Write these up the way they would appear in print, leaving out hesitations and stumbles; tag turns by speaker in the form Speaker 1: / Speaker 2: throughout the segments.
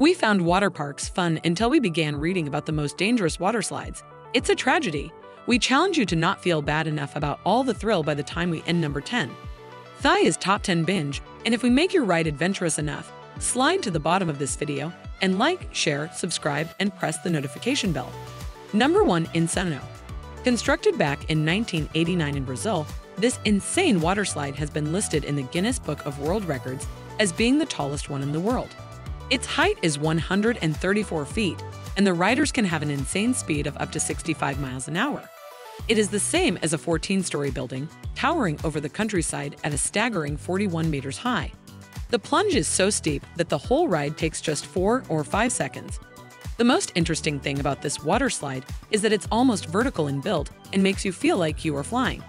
Speaker 1: We found water parks fun until we began reading about the most dangerous water slides. It's a tragedy. We challenge you to not feel bad enough about all the thrill by the time we end number 10. Thigh is top 10 binge, and if we make your ride adventurous enough, slide to the bottom of this video and like, share, subscribe, and press the notification bell. Number 1. INSANO. Constructed back in 1989 in Brazil, this insane water slide has been listed in the Guinness Book of World Records as being the tallest one in the world. Its height is 134 feet, and the riders can have an insane speed of up to 65 miles an hour. It is the same as a 14-story building, towering over the countryside at a staggering 41 meters high. The plunge is so steep that the whole ride takes just 4 or 5 seconds. The most interesting thing about this water slide is that it's almost vertical in build and makes you feel like you are flying.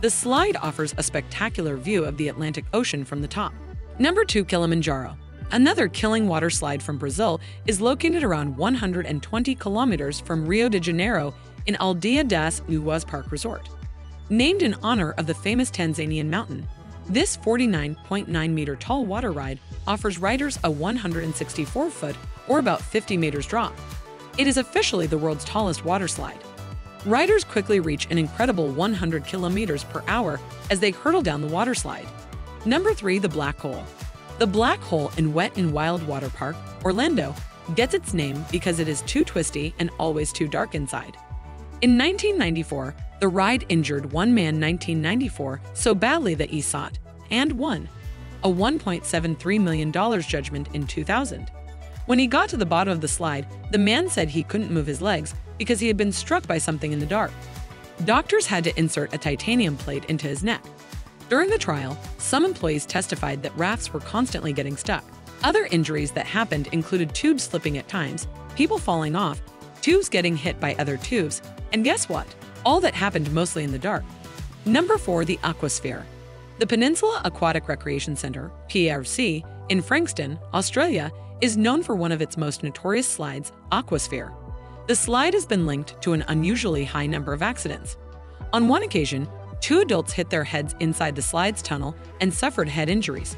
Speaker 1: The slide offers a spectacular view of the Atlantic Ocean from the top. Number 2. Kilimanjaro. Another killing water slide from Brazil is located around 120 kilometers from Rio de Janeiro in Aldeia das Iguas Park Resort. Named in honor of the famous Tanzanian mountain, this 49.9-meter tall water ride offers riders a 164-foot or about 50 meters drop. It is officially the world's tallest water slide. Riders quickly reach an incredible 100 kilometers per hour as they hurtle down the water slide. Number 3. The Black Hole. The Black Hole in Wet n Wild Water Park, Orlando, gets its name because it is too twisty and always too dark inside. In 1994, the ride injured one man 1994 so badly that he sought, and won, a $1.73 million judgment in 2000. When he got to the bottom of the slide, the man said he couldn't move his legs because he had been struck by something in the dark. Doctors had to insert a titanium plate into his neck. During the trial, some employees testified that rafts were constantly getting stuck. Other injuries that happened included tubes slipping at times, people falling off, tubes getting hit by other tubes, and guess what? All that happened mostly in the dark. Number 4. The AQUASPHERE. The Peninsula Aquatic Recreation Centre, PRC, in Frankston, Australia, is known for one of its most notorious slides, AQUASPHERE. The slide has been linked to an unusually high number of accidents. On one occasion, 2 adults hit their heads inside the slide's tunnel and suffered head injuries.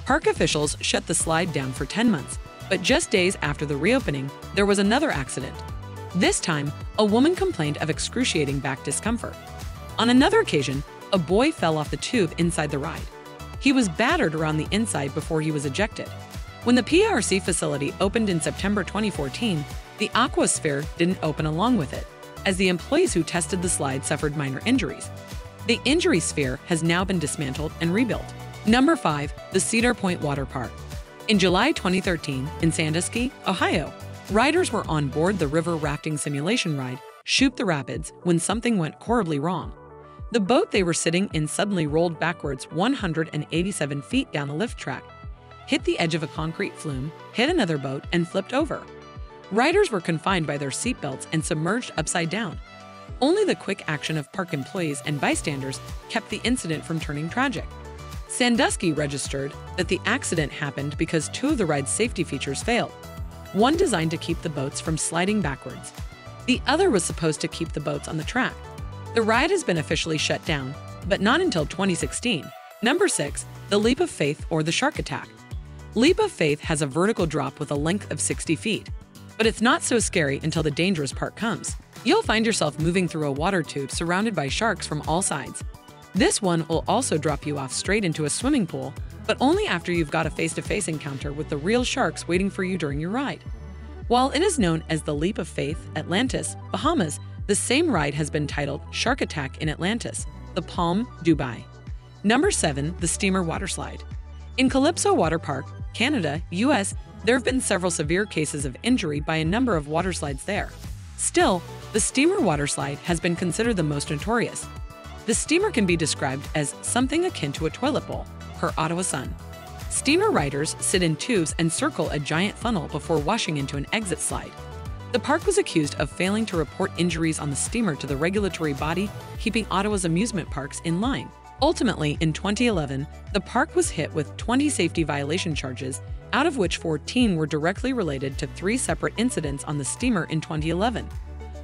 Speaker 1: Park officials shut the slide down for 10 months, but just days after the reopening, there was another accident. This time, a woman complained of excruciating back discomfort. On another occasion, a boy fell off the tube inside the ride. He was battered around the inside before he was ejected. When the PRC facility opened in September 2014, the AQUASPHERE didn't open along with it, as the employees who tested the slide suffered minor injuries. The injury sphere has now been dismantled and rebuilt. Number 5. The Cedar Point Water Park. In July 2013, in Sandusky, Ohio, riders were on board the river rafting simulation ride, Shoot the Rapids, when something went horribly wrong. The boat they were sitting in suddenly rolled backwards 187 feet down the lift track, hit the edge of a concrete flume, hit another boat, and flipped over. Riders were confined by their seatbelts and submerged upside down. Only the quick action of park employees and bystanders kept the incident from turning tragic. Sandusky registered that the accident happened because 2 of the ride's safety features failed. One designed to keep the boats from sliding backwards. The other was supposed to keep the boats on the track. The ride has been officially shut down, but not until 2016. Number 6. The Leap of Faith or the Shark Attack. Leap of Faith has a vertical drop with a length of 60 feet. But it's not so scary until the dangerous part comes. You'll find yourself moving through a water tube surrounded by sharks from all sides. This one will also drop you off straight into a swimming pool, but only after you've got a face-to-face encounter with the real sharks waiting for you during your ride. While it is known as the Leap of Faith, Atlantis, Bahamas, the same ride has been titled Shark Attack in Atlantis, the Palm, Dubai. Number 7. The Steamer Water Slide. In Calypso Water Park, Canada, US, there have been several severe cases of injury by a number of water slides there. Still, the steamer water slide has been considered the most notorious. The steamer can be described as something akin to a toilet bowl, per Ottawa Sun. Steamer riders sit in tubes and circle a giant funnel before washing into an exit slide. The park was accused of failing to report injuries on the steamer to the regulatory body keeping Ottawa's amusement parks in line. Ultimately, in 2011, the park was hit with 20 safety violation charges, out of which 14 were directly related to 3 separate incidents on the steamer in 2011.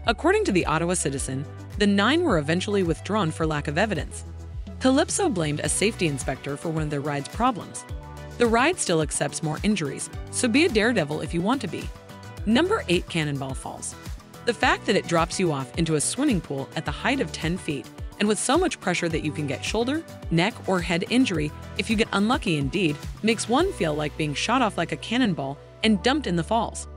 Speaker 1: According to the Ottawa Citizen, the 9 were eventually withdrawn for lack of evidence. Calypso blamed a safety inspector for one of their ride's problems. The ride still accepts more injuries, so be a daredevil if you want to be. Number 8. Cannonball Falls. The fact that it drops you off into a swimming pool at the height of 10 feet and with so much pressure that you can get shoulder, neck, or head injury if you get unlucky indeed makes one feel like being shot off like a cannonball and dumped in the falls.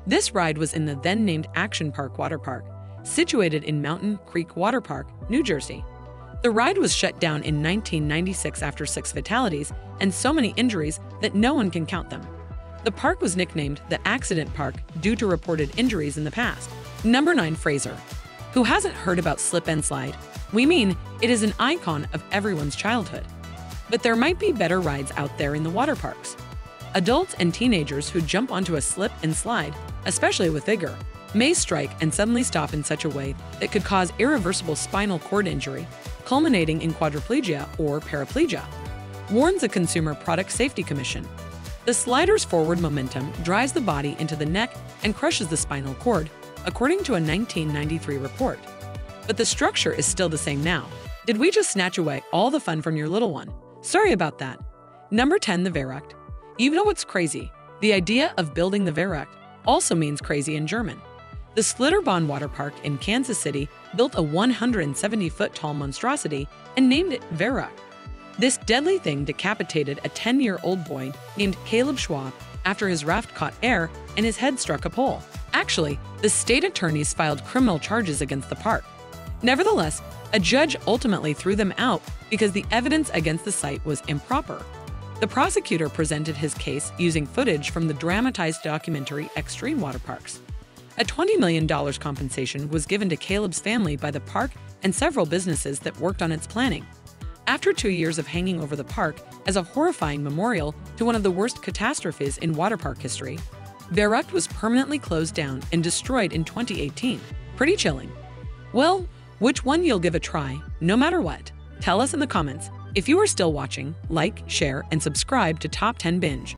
Speaker 1: This ride was in the then-named Action Park Water Park, situated in Mountain Creek Water Park, New Jersey. The ride was shut down in 1996 after 6 fatalities and so many injuries that no one can count them. The park was nicknamed the Accident Park due to reported injuries in the past. Number 9. FRASER. Who hasn't heard about Slip and Slide? We mean, it is an icon of everyone's childhood. But there might be better rides out there in the water parks. Adults and teenagers who jump onto a slip and slide, especially with vigor, may strike and suddenly stop in such a way that could cause irreversible spinal cord injury, culminating in quadriplegia or paraplegia, warns the Consumer Product Safety Commission. The slider's forward momentum drives the body into the neck and crushes the spinal cord, according to a 1993 report. But the structure is still the same now. Did we just snatch away all the fun from your little one? Sorry about that. Number 10. The VERRUCKT. You know what's crazy? The idea of building the VERRUCKT also means crazy in German. The Schlitterbahn Water Park in Kansas City built a 170-foot-tall monstrosity and named it VERRUCKT. This deadly thing decapitated a 10-year-old boy named Caleb Schwab after his raft caught air and his head struck a pole. Actually, the state attorneys filed criminal charges against the park. Nevertheless, a judge ultimately threw them out because the evidence against the site was improper. The prosecutor presented his case using footage from the dramatized documentary Extreme Water Parks. A $20 million compensation was given to Caleb's family by the park and several businesses that worked on its planning. After 2 years of hanging over the park as a horrifying memorial to one of the worst catastrophes in water park history, VERRUCKT was permanently closed down and destroyed in 2018. Pretty chilling. Well, which one you'll give a try, no matter what? Tell us in the comments. If you are still watching, like, share, and subscribe to Top 10 Binge.